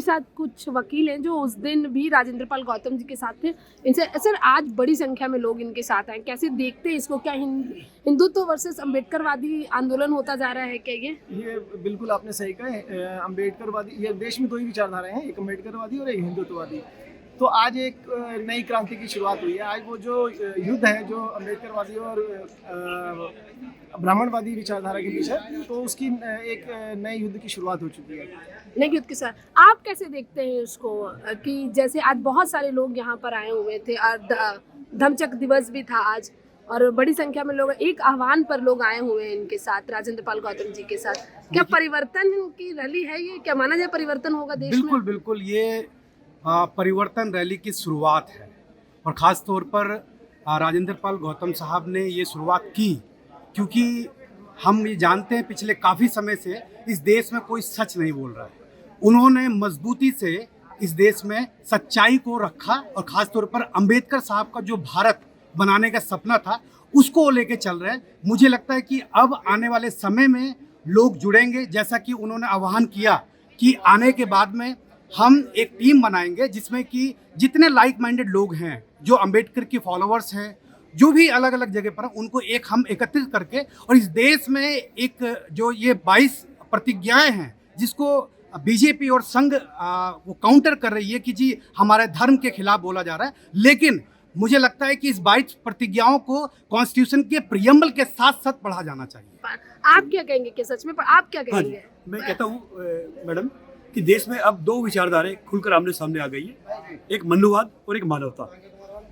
साथ कुछ वकील हैं जो उस दिन भी राजेंद्र पाल गौतम जी के साथ थे। इनसे सर आज बड़ी संख्या में लोग इनके साथ आए, कैसे देखते हैं इसको? क्या हिंदुत्व वर्सेस अम्बेडकरवादी आंदोलन होता जा रहा है क्या ये बिल्कुल आपने सही कहा है। अम्बेडकरवादी, ये देश में दो ही विचारधाराएं हैं, एक अम्बेडकरवादी और एक हिंदुत्ववादी। तो आज एक नई क्रांति की शुरुआत हुई है। आज वो जो युद्ध है जो अम्बेडकरवादी और ब्राह्मणवादी विचारधारा के बीच है, तो उसकी एक नए युद्ध की शुरुआत हो चुकी है। नए युद्ध के साथ आप कैसे देखते हैं उसको कि जैसे आज बहुत सारे लोग यहाँ पर आए हुए थे और धम्मचक्र दिवस भी था आज, और बड़ी संख्या में लोग एक आह्वान पर लोग आए हुए हैं इनके साथ, राजेंद्र पाल गौतम जी के साथ। क्या परिवर्तन की रैली है ये? क्या माना जाए परिवर्तन होगा देश में? बिल्कुल बिल्कुल, ये परिवर्तन रैली की शुरुआत है और ख़ास तौर पर राजेंद्र पाल गौतम साहब ने ये शुरुआत की क्योंकि हम ये जानते हैं पिछले काफ़ी समय से इस देश में कोई सच नहीं बोल रहा है। उन्होंने मजबूती से इस देश में सच्चाई को रखा और ख़ास तौर पर अंबेडकर साहब का जो भारत बनाने का सपना था उसको लेके चल रहे हैं। मुझे लगता है कि अब आने वाले समय में लोग जुड़ेंगे, जैसा कि उन्होंने आह्वान किया कि आने के बाद में हम एक टीम बनाएंगे जिसमें कि जितने लाइक माइंडेड लोग हैं, जो अंबेडकर के फॉलोअर्स हैं, जो भी अलग अलग जगह पर उनको एक हम एकत्रित करके और इस देश में एक जो ये 22 प्रतिज्ञाएं हैं जिसको बीजेपी और संघ वो काउंटर कर रही है कि जी हमारे धर्म के खिलाफ बोला जा रहा है, लेकिन मुझे लगता है कि इस 22 प्रतिज्ञाओं को कॉन्स्टिट्यूशन के प्रियम्बल के साथ साथ पढ़ा जाना चाहिए। आप क्या कहेंगे कि सच में आप क्या कहेंगे? मैं कहता हूँ मैडम कि देश में अब दो विचारधाराएं खुलकर आमने सामने आ गई है, एक मनुवाद और एक मानवता।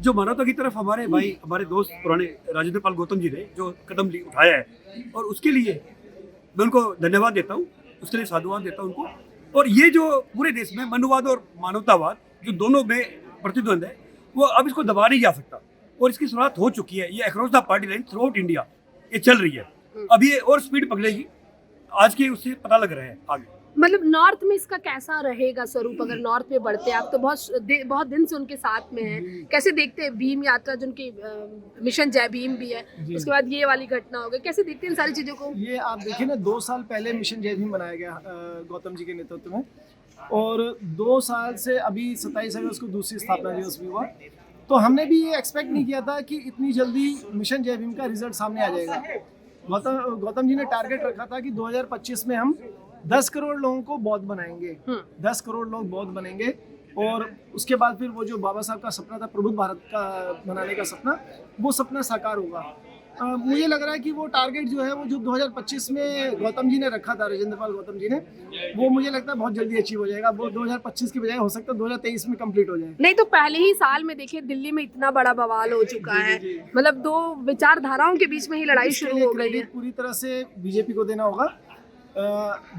जो मानवता की तरफ हमारे भाई, हमारे दोस्त पुराने राजेंद्र पाल गौतम जी ने जो कदम उठाया है और उसके लिए मैं उनको धन्यवाद देता हूँ, उसके लिए साधुवाद देता हूँ उनको। और ये जो पूरे देश में मनुवाद और मानवतावाद जो दोनों में प्रतिद्वंद है, वो अब इसको दबा नहीं जा सकता और इसकी शुरुआत हो चुकी है। ये across the party line through out India ये चल रही है। अब ये और स्पीड पकड़ेगी, आज के उससे पता लग रहा है आगे। मतलब नॉर्थ में इसका कैसा रहेगा स्वरूप? अगर नॉर्थ में बढ़ते हैं आप तो बहुत दिन से उनके साथ में हैं, कैसे देखते हैं भीम यात्रा जो उनकी मिशन जय भीम भी है, उसके बाद ये वाली घटना हो गई, कैसे देखते हैं इन सारी चीजों को? ये आप देखिए ना, 2 साल पहले मिशन जय भीम बनाया गया गौतम जी के नेतृत्व में, और 2 साल से अभी 27 अगस्त को दूसरी स्थापना दिवस भी हुआ। तो हमने भी ये एक्सपेक्ट नहीं किया था कि इतनी जल्दी मिशन जय भीम का रिजल्ट सामने आ जाएगा। गौतम जी ने टारगेट रखा था कि 2025 में हम 10 करोड़ लोगों को बौद्ध बनाएंगे, 10 करोड़ लोग बौद्ध बनेंगे, और उसके बाद फिर वो जो बाबा साहब का सपना था प्रबुद्ध भारत का बनाने का सपना, वो सपना साकार होगा। मुझे लग रहा है कि वो टारगेट जो है वो जो 2025 में गौतम जी ने रखा था, राजेंद्र पाल गौतम जी ने, वो मुझे लगता है बहुत जल्दी अचीव हो जाएगा। वो 2025 की बजाय हो सकता है 2023 में कंप्लीट हो जाए। नहीं तो पहले ही साल में देखिए दिल्ली में इतना बड़ा बवाल हो चुका है, मतलब 2 विचारधाराओं के बीच में ही लड़ाई शुरू हो गई है। पूरी तरह से बीजेपी को देना होगा।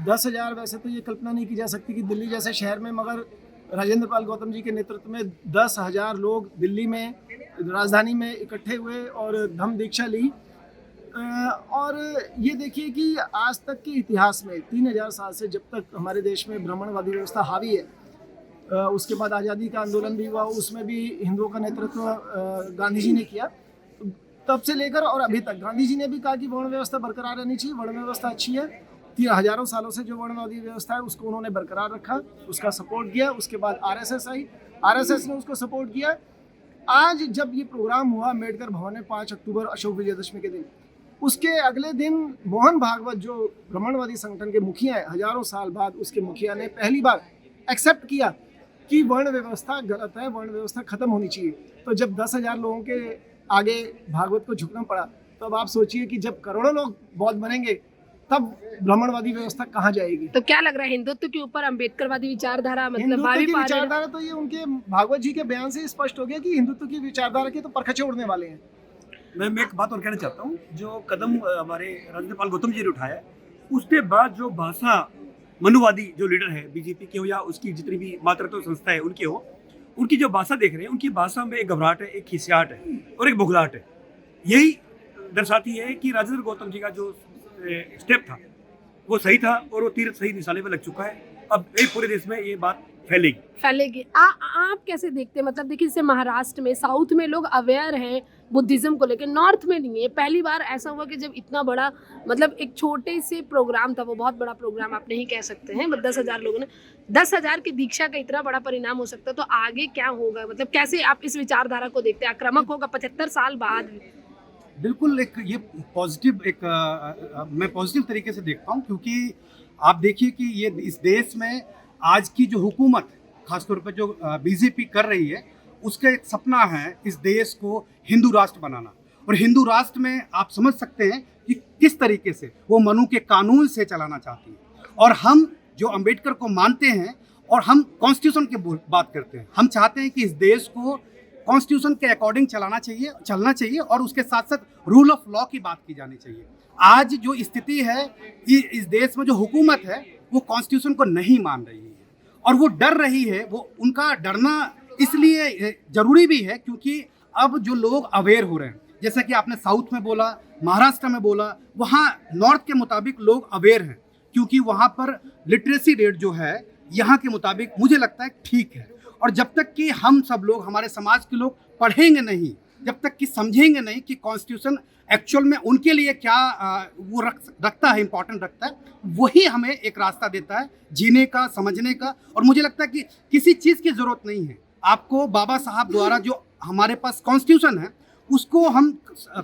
10,000 वैसे तो ये कल्पना नहीं की जा सकती कि दिल्ली जैसे शहर में, मगर राजेंद्र पाल गौतम जी के नेतृत्व में 10,000 लोग दिल्ली में राजधानी में इकट्ठे हुए और धम्म दीक्षा ली। और ये देखिए कि आज तक के इतिहास में 3,000 साल से जब तक हमारे देश में ब्राह्मणवादी व्यवस्था हावी है, उसके बाद आज़ादी का आंदोलन भी हुआ, उसमें भी हिंदुओं का नेतृत्व गांधी जी ने किया। तब से लेकर और अभी तक गांधी जी ने भी कहा कि वर्ण व्यवस्था बरकरार रहनी चाहिए, वर्ण व्यवस्था अच्छी है। 3,000 सालों से जो वर्णवादी व्यवस्था है उसको उन्होंने बरकरार रखा, उसका सपोर्ट किया। उसके बाद आरएसएस आई, आरएसएस ने उसको सपोर्ट किया। आज जब ये प्रोग्राम हुआ अम्बेडकर भवन में 5 अक्टूबर अशोक विजयदशमी के दिन, उसके अगले दिन मोहन भागवत जो ब्राह्मणवादी संगठन के मुखिया हैं, हजारों साल बाद उसके मुखिया ने पहली बार एक्सेप्ट किया कि वर्ण व्यवस्था गलत है, वर्ण व्यवस्था खत्म होनी चाहिए। तो जब 10,000 लोगों के आगे भागवत को झुकना पड़ा, तो अब आप सोचिए कि जब करोड़ों लोग बौद्ध बनेंगे तब ब्राह्मणवादी व्यवस्था कहाँ जाएगी? तो क्या लग रहा है हिंदुत्व के ऊपर अम्बेडकरवादी विचारधारा, मतलब हिंदुत्व की विचारधारा, तो ये उनके भागवत जी के बयान से स्पष्ट हो गया कि हिंदुत्व की विचारधारा के तो परखचे उड़ने वाले हैं। मैं एक बात और कहना चाहता हूँ, जो कदम हमारे राजेंद्र पाल गौतम जी ने उठाया, उसके बाद जो भाषा मनुवादी जो लीडर है बीजेपी के हो या उसकी जितनी भी मातृत्व संस्था है उनके हो, उनकी जो भाषा देख रहे हैं, उनकी भाषा में एक घबराहट है, एक खिसियाहट है और एक बुखलाहट है। यही दर्शाती है कि राजेंद्र गौतम जी का जो स्टेप था वो सही था और वो तीर सही निशाने पे लग चुका है। अब पूरे देश में ये बात फैलेगी। आप कैसे देखते हैं? मतलब देखिए जैसे महाराष्ट्र में, साउथ में लोग अवेयर हैं बुद्धिज्म को लेकर, नॉर्थ में नहीं है। पहली बार ऐसा हुआ कि जब इतना बड़ा, मतलब एक छोटे से प्रोग्राम था, वो बहुत बड़ा प्रोग्राम आप नहीं कह सकते हैं, 10,000 लोगों ने, 10,000 की दीक्षा का इतना बड़ा परिणाम हो सकता है। तो आगे क्या होगा, मतलब कैसे आप इस विचारधारा को देखते हैं? आक्रामक होगा 75 साल बाद? बिल्कुल, एक ये पॉजिटिव, मैं पॉजिटिव तरीके से देखता हूँ, क्योंकि आप देखिए कि ये इस देश में आज की जो हुकूमत, खासतौर पर जो बीजेपी कर रही है, उसका एक सपना है इस देश को हिंदू राष्ट्र बनाना। और हिंदू राष्ट्र में आप समझ सकते हैं कि किस तरीके से वो मनु के कानून से चलाना चाहती है। और हम जो अंबेडकर को मानते हैं और हम कॉन्स्टिट्यूशन की बात करते हैं, हम चाहते हैं कि इस देश को कॉन्स्टिट्यूशन के अकॉर्डिंग चलना चाहिए और उसके साथ साथ रूल ऑफ लॉ की बात की जानी चाहिए। आज जो स्थिति है इस देश में, जो हुकूमत है वो कॉन्स्टिट्यूशन को नहीं मान रही है और वो डर रही है। वो उनका डरना इसलिए जरूरी भी है क्योंकि अब जो लोग अवेयर हो रहे हैं, जैसा कि आपने साउथ में बोला, महाराष्ट्र में बोला, वहाँ नॉर्थ के मुताबिक लोग अवेयर हैं, क्योंकि वहाँ पर लिटरेसी रेट जो है यहाँ के मुताबिक मुझे लगता है ठीक है। और जब तक कि हम सब लोग, हमारे समाज के लोग पढ़ेंगे नहीं, जब तक कि समझेंगे नहीं कि कॉन्स्टिट्यूशन एक्चुअल में उनके लिए क्या वो रखता है, इम्पोर्टेंट रखता है, वही हमें एक रास्ता देता है जीने का, समझने का। और मुझे लगता है कि किसी चीज़ की ज़रूरत नहीं है आपको। बाबा साहब द्वारा जो हमारे पास कॉन्स्टिट्यूशन है उसको हम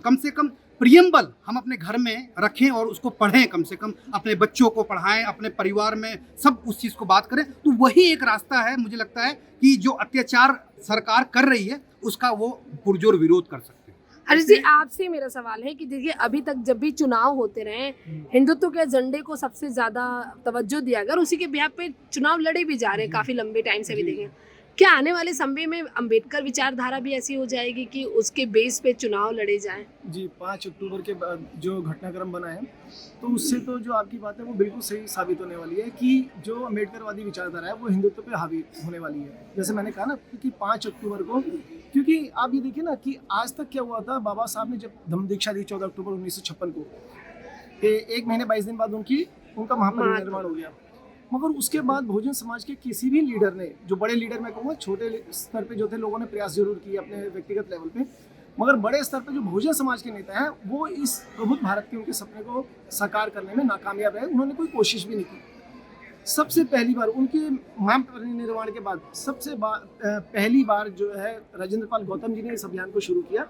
कम से कम प्रियम्बल हम अपने घर में रखें और उसको पढ़ें, कम से कम अपने बच्चों को पढ़ाएं, अपने परिवार में सब उस चीज़ को बात करें। तो वही एक रास्ता है, मुझे लगता है कि जो अत्याचार सरकार कर रही है उसका वो पुरजोर विरोध कर सकते हैं। हरीश जी, आपसे मेरा सवाल है कि देखिए, अभी तक जब भी चुनाव होते रहे, हिंदुत्व के एजेंडे को सबसे ज़्यादा तवज्जो दिया गया और उसी के बिहाफ पे चुनाव लड़े भी जा रहे हैं काफ़ी लंबे टाइम से भी देखें। क्या आने वाले समय में अंबेडकर विचारधारा भी ऐसी हो जाएगी कि उसके बेस पे चुनाव लड़े जाएं? जी, 5 अक्टूबर के बाद जो घटनाक्रम बना है, तो उससे तो जो आपकी बात है वो बिल्कुल सही साबित होने वाली है कि जो अम्बेडकरवादी विचारधारा है वो हिंदुत्व पे हावी होने वाली है। जैसे मैंने कहा ना कि 5 अक्टूबर को, क्योंकि आप ये देखिए ना कि आज तक क्या हुआ था, बाबा साहब ने जब धम्म दीक्षा दी 14 अक्टूबर 1956 को, 1 महीने 22 दिन बाद उनका महापरिनिर्वाण हो गया। मगर उसके बाद बहुजन समाज के किसी भी लीडर ने, जो बड़े लीडर मैं कहूँगा, छोटे स्तर पे जो थे लोगों ने प्रयास जरूर किए अपने व्यक्तिगत लेवल पे, मगर बड़े स्तर पे जो बहुजन समाज के नेता हैं वो इस प्रबुद्ध भारत के उनके सपने को साकार करने में नाकामयाब रहे। उन्होंने कोई कोशिश भी नहीं की। सबसे पहली बार उनके महापरिनिर्वाण के बाद पहली बार जो है राजेंद्र पाल गौतम जी ने इस अभियान को शुरू किया।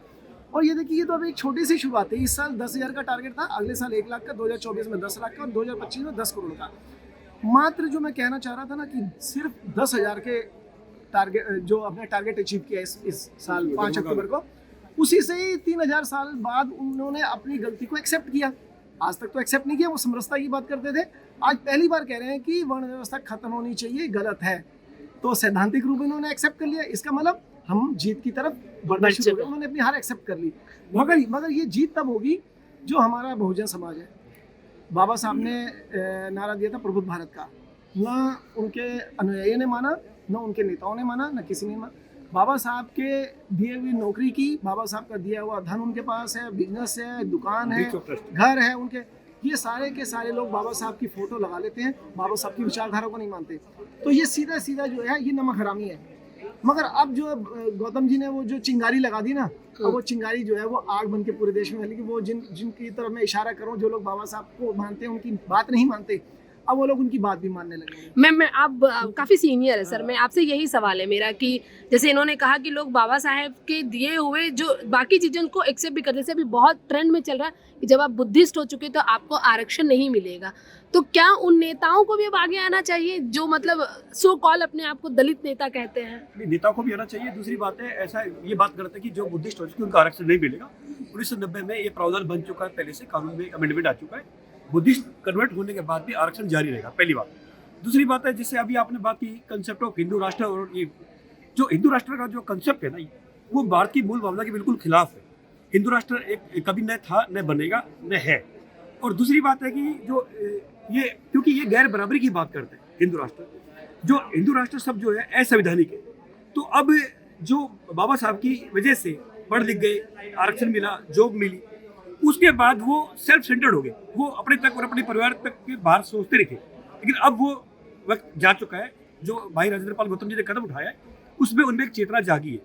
और ये देखिए, ये तो अब एक छोटी सी शुरुआत है। इस साल 10,000 का टारगेट था, अगले साल 1 लाख का, 2024 में 10 लाख का और 2025 में 10 करोड़ का। मात्र जो मैं कहना चाह रहा था ना कि सिर्फ 10,000 के टारगेट, जो अपने टारगेट अचीव किया इस साल 5 अक्टूबर को, उसी से ही 3,000 साल बाद उन्होंने अपनी गलती को एक्सेप्ट किया। आज तक तो एक्सेप्ट नहीं किया, वो समरसता की बात करते थे। आज पहली बार कह रहे हैं कि वर्ण व्यवस्था खत्म होनी चाहिए, गलत है। तो सैद्धांतिक रूप में उन्होंने एक्सेप्ट कर लिया। इसका मतलब हम जीत की तरफ बढ़ना शुरू हो गए। उन्होंने अपनी हार एक्सेप्ट कर ली। मगर ये जीत तब होगी जो हमारा बहुजन समाज है। बाबा साहब ने नारा दिया था प्रबुद्ध भारत का, ना उनके अनुयायियों ने माना, ना उनके नेताओं ने माना, ना किसी ने माना। बाबा साहब के दिए हुई नौकरी की, बाबा साहब का दिया हुआ धन उनके पास है, बिजनेस है, दुकान है, घर है उनके, ये सारे के सारे लोग बाबा साहब की फोटो लगा लेते हैं, बाबा साहब की विचारधारा को नहीं मानते। तो ये सीधा सीधा जो है ये नमक हरामी है। मगर अब जो गौतम जी ने वो जो चिंगारी लगा दी ना, अब वो चिंगारी जो है वो आग बन के पूरे देश में फैली कि वो जिनकी तरफ मैं इशारा करूं, जो लोग बाबा साहब को मानते हैं उनकी बात नहीं मानते, अब वो लोग उनकी बात भी मानने लगे। मैं आप काफ़ी सीनियर है सर, मैं आपसे यही सवाल है मेरा कि जैसे इन्होंने कहा कि लोग बाबा साहब के दिए हुए जो बाकी चीज़ें उनको एक्सेप्ट भी करते, जैसे अभी बहुत ट्रेंड में चल रहा है कि जब आप बुद्धिस्ट हो चुके तो आपको आरक्षण नहीं मिलेगा। तो क्या उन नेताओं को भी अब आगे आना चाहिए जो मतलब सो कॉल अपने आप को दलित नेता कहते हैं? नेताओं को भी आना चाहिए। दूसरी बात है, ऐसा ये बात करते हैं कि जो बुद्धिस्ट हो चुके उनका आरक्षण नहीं मिलेगा। 1990 में ये प्रावधान बन चुका है, पहले से कानून में अमेंडमेंट आ चुका है। बुद्धिस्ट कन्वर्ट होने के बाद भी आरक्षण जारी रहेगा, पहली बात। दूसरी बात है, जिससे अभी आपने बात की कंसेप्ट ऑफ हिंदू राष्ट्र, और ये जो हिंदू राष्ट्र का जो कंसेप्ट है ना, वो भारत की मूल भावना के बिल्कुल खिलाफ है। हिंदू राष्ट्र एक कभी न था, न बनेगा, न है। और दूसरी बात है कि जो ये, क्योंकि ये गैर बराबरी की बात करते हैं हिंदू राष्ट्र सब जो है असंवैधानिक है। तो अब जो बाबा साहब की वजह से पढ़ लिख गए, आरक्षण मिला, जॉब मिली, उसके बाद वो सेल्फ सेंटर्ड हो गए, वो अपने तक और अपने परिवार तक के बाहर सोचते रहे। लेकिन अब वो वक्त जा चुका है, जो भाई राजेंद्र पाल गौतम जी ने कदम उठाया है उसमें उनमें एक चेतना जागी है।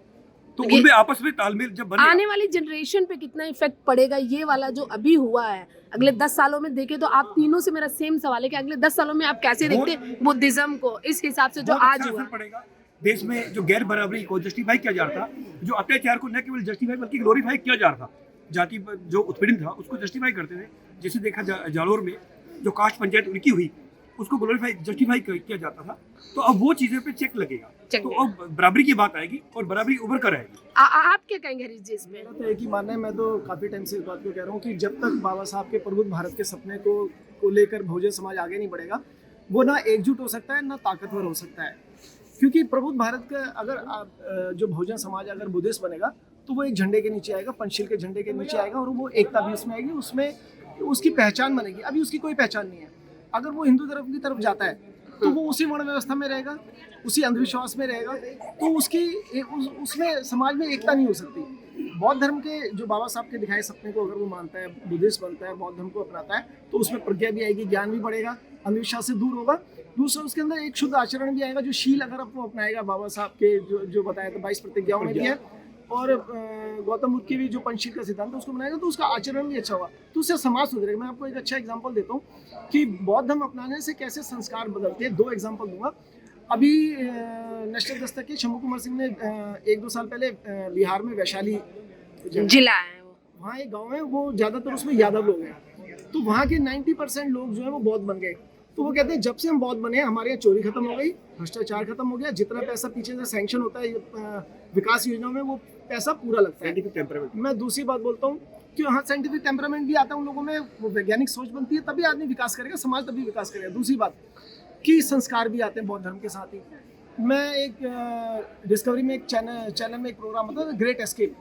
तो ये उनमें आपस में तालमेल जब बनेगा, आने वाली जनरेशन पे कितना इफेक्ट पड़ेगा ये वाला जो अभी हुआ है? अगले 10 सालों में देखें तो आप तीनों से मेरा सेम सवाल है कि अगले 10 सालों में आप कैसे देखते हैं बुद्धिज्म को इस हिसाब से जो बहुत आज अच्छा हुआ? असर पड़ेगा। देश में जो गैर बराबरी को जस्टिफाई किया जा रहा था, जो अत्याचार को न केवल जस्टिफाई बल्कि ग्लोरीफाई किया जा रहा था, जाति पर जो उत्पीड़न था उसको जस्टिफाई करते थे। जैसे देखा जालोर में जो कास्ट पंचायत उनकी हुई उसको ग्लोरीफाई जस्टिफाई किया जाता था, तो अब वो चीज़ों पे चेक लगेगा, तो अब बराबरी की बात आएगी और बराबरी उभर कर आएगी। आप क्या कहेंगे हरीश जी इसमें? मेरा तो एक ही मानना है, मैं तो काफ़ी टाइम से इस बात को कह रहा हूँ कि जब तक बाबा साहब के प्रबुद्ध भारत के सपने को लेकर बहुजन समाज आगे नहीं बढ़ेगा, वो ना एकजुट हो सकता है ना ताकतवर हो सकता है। क्योंकि प्रबुद्ध भारत का अगर जो बहुजन समाज अगर बुद्धिस्ट बनेगा तो वो एक झंडे के नीचे आएगा, पंचशील के झंडे के नीचे आएगा और वो एकता भी उसमें आएगी, उसमें उसकी पहचान बनेगी। अभी उसकी कोई पहचान नहीं है। अगर वो हिंदू धर्म की तरफ जाता है तो वो उसी वर्ण व्यवस्था में रहेगा, उसी अंधविश्वास में रहेगा, तो उसमें समाज में एकता नहीं हो सकती। बौद्ध धर्म के जो बाबा साहब के दिखाए सपने को अगर वो मानता है, बुद्धिस्ट बनता है, बौद्ध धर्म को अपनाता है, तो उसमें प्रज्ञा भी आएगी, ज्ञान भी बढ़ेगा, अंधविश्वास से दूर होगा। दूसरा उसके अंदर एक शुद्ध आचरण भी आएगा, जो शील अगर वो अपनाएगा, बाबा साहब के जो बताया था 22 प्रतिज्ञाओं में भी है, और गौतम बुद्ध की भी जो पंचशील का सिद्धांत है उसको बनाएगा, तो उसका आचरण भी अच्छा होगा, तो उससे समाज सुधरेगा। मैं आपको एक अच्छा एग्जांपल देता हूँ कि बौद्ध धर्म अपनाने से कैसे संस्कार बदलते हैं। 2 एग्जांपल दूंगा। अभी नेशनल दस्तक के शंभू कुमार सिंह ने 1-2 साल पहले बिहार में वैशाली जिला है वो, वहाँ एक गाँव है, वो ज़्यादातर उसमें यादव लोग हैं, तो वहाँ के 90% लोग जो है वो बौद्ध बन गए। तो वो कहते हैं जब से हम बौद्ध बने हमारे यहाँ चोरी खत्म हो गई, भ्रष्टाचार खत्म हो गया, जितना पैसा पीछे से सैंक्शन होता है विकास योजनाओं में वो पैसा पूरा लगता है। Scientific temperament. मैं दूसरी बात बोलता हूँ कि हाँ, साइंटिफिक टेम्परामेंट भी आता है उन लोगों में, वो वैज्ञानिक सोच बनती है, तभी आदमी विकास करेगा, समाज तभी विकास करेगा। दूसरी बात कि संस्कार भी आते हैं बौद्ध धर्म के साथ ही। मैं एक डिस्कवरी में एक चैनल में एक प्रोग्राम होता है ग्रेट एस्केप,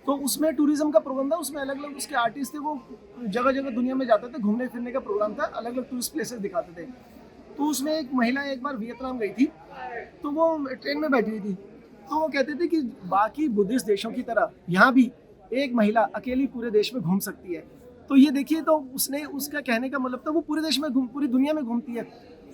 तो उसमें टूरिज्म का प्रोग्राम था, उसमें अलग अलग उसके आर्टिस्ट थे, वो जगह जगह दुनिया में जाते थे, घूमने फिरने का प्रोग्राम था, अलग अलग टूरिस्ट प्लेसेस दिखाते थे। तो उसमें एक महिला एक बार वियतनाम गई थी, तो वो ट्रेन में बैठी हुई थी, तो वो कहते थे कि बाकी बुद्धिस्ट देशों की तरह यहाँ भी एक महिला अकेली पूरे देश में घूम सकती है। तो ये देखिए, तो उसने उसका कहने का मतलब था वो पूरे देश में पूरी दुनिया में घूमती है।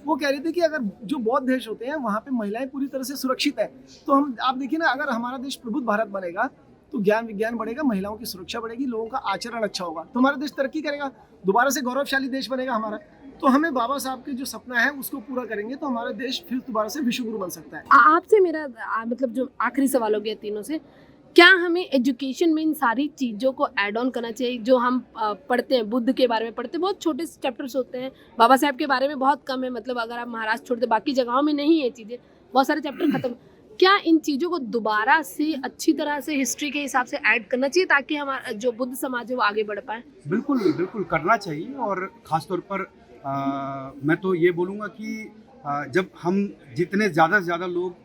वो कह रही थी कि अगर जो बौद्ध देश होते हैं वहाँ पे महिलाएं पूरी तरह से सुरक्षित है, तो आप देखिए ना, अगर हमारा देश प्रबुद्ध भारत बनेगा तो ज्ञान विज्ञान बढ़ेगा, महिलाओं की सुरक्षा बढ़ेगी, लोगों का आचरण अच्छा होगा, तो हमारा देश तरक्की करेगा, दोबारा से गौरवशाली देश बनेगा हमारा। तो हमें बाबा साहब के जो सपना है उसको पूरा करेंगे तो हमारा देश फिर दोबारा से विश्व गुरु बन सकता है। आपसे मेरा मतलब जो आखिरी सवाल हो गया तीनों से, क्या हमें एजुकेशन में इन सारी चीज़ों को ऐड ऑन करना चाहिए जो हम पढ़ते हैं? बुद्ध के बारे में पढ़ते हैं, बहुत छोटे चैप्टर्स होते हैं, बाबा साहब के बारे में बहुत कम है, मतलब अगर आप महाराष्ट्र छोड़ते बाकी जगहों में नहीं है चीज़ें, बहुत सारे चैप्टर खत्म। क्या इन चीज़ों को दोबारा से अच्छी तरह से हिस्ट्री के हिसाब से ऐड करना चाहिए ताकि हमारा जो बुद्ध समाज है वो आगे बढ़ पाए? बिल्कुल बिल्कुल करना चाहिए। और ख़ास तौर पर मैं तो ये बोलूँगा कि जब हम जितने ज़्यादा से ज़्यादा लोग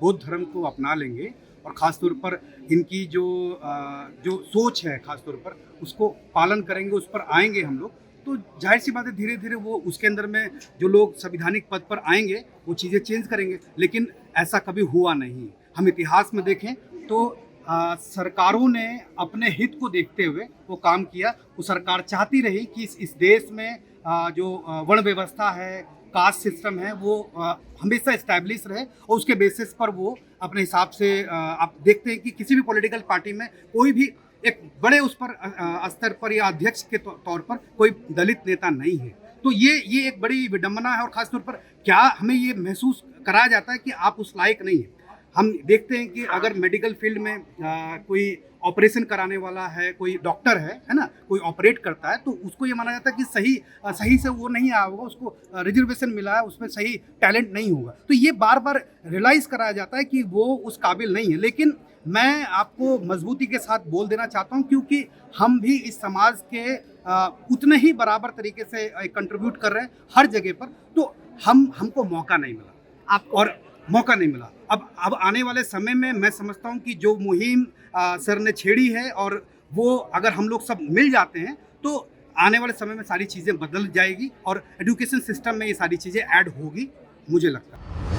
बौद्ध धर्म को अपना लेंगे और ख़ास तौर पर इनकी जो सोच है ख़ास तौर पर उसको पालन करेंगे, उस पर आएंगे हम लोग, तो जाहिर सी बात है धीरे धीरे वो उसके अंदर में जो लोग संवैधानिक पद पर आएंगे वो चीज़ें चेंज करेंगे। लेकिन ऐसा कभी हुआ नहीं। हम इतिहास में देखें तो सरकारों ने अपने हित को देखते हुए वो काम किया। वो सरकार चाहती रही कि इस देश में जो वर्ण व्यवस्था है, कास्ट सिस्टम है, वो हमेशा इस्टेब्लिश रहे और उसके बेसिस पर वो अपने हिसाब से आप देखते हैं कि किसी भी पॉलिटिकल पार्टी में कोई भी एक बड़े उस पर स्तर पर या अध्यक्ष के तौर पर कोई दलित नेता नहीं है। तो ये एक बड़ी विडंबना है और ख़ास तौर पर क्या हमें ये महसूस कराया जाता है कि आप उस लायक नहीं हैं। हम देखते हैं कि अगर मेडिकल फील्ड में कोई ऑपरेशन कराने वाला है, कोई डॉक्टर है ना, कोई ऑपरेट करता है, तो उसको ये माना जाता है कि सही से वो नहीं आया होगा, उसको रिजर्वेशन मिला है, उसमें सही टैलेंट नहीं होगा। तो ये बार बार रियलाइज़ कराया जाता है कि वो उस काबिल नहीं है। लेकिन मैं आपको मजबूती के साथ बोल देना चाहता हूँ, क्योंकि हम भी इस समाज के उतने ही बराबर तरीके से कंट्रीब्यूट कर रहे हैं हर जगह पर, तो हमको मौका नहीं मिला आपको और मौका नहीं मिला। अब आने वाले समय में मैं समझता हूँ कि जो मुहिम सर ने छेड़ी है और वो अगर हम लोग सब मिल जाते हैं तो आने वाले समय में सारी चीज़ें बदल जाएगी और एजुकेशन सिस्टम में ये सारी चीज़ें ऐड होगी, मुझे लगता है।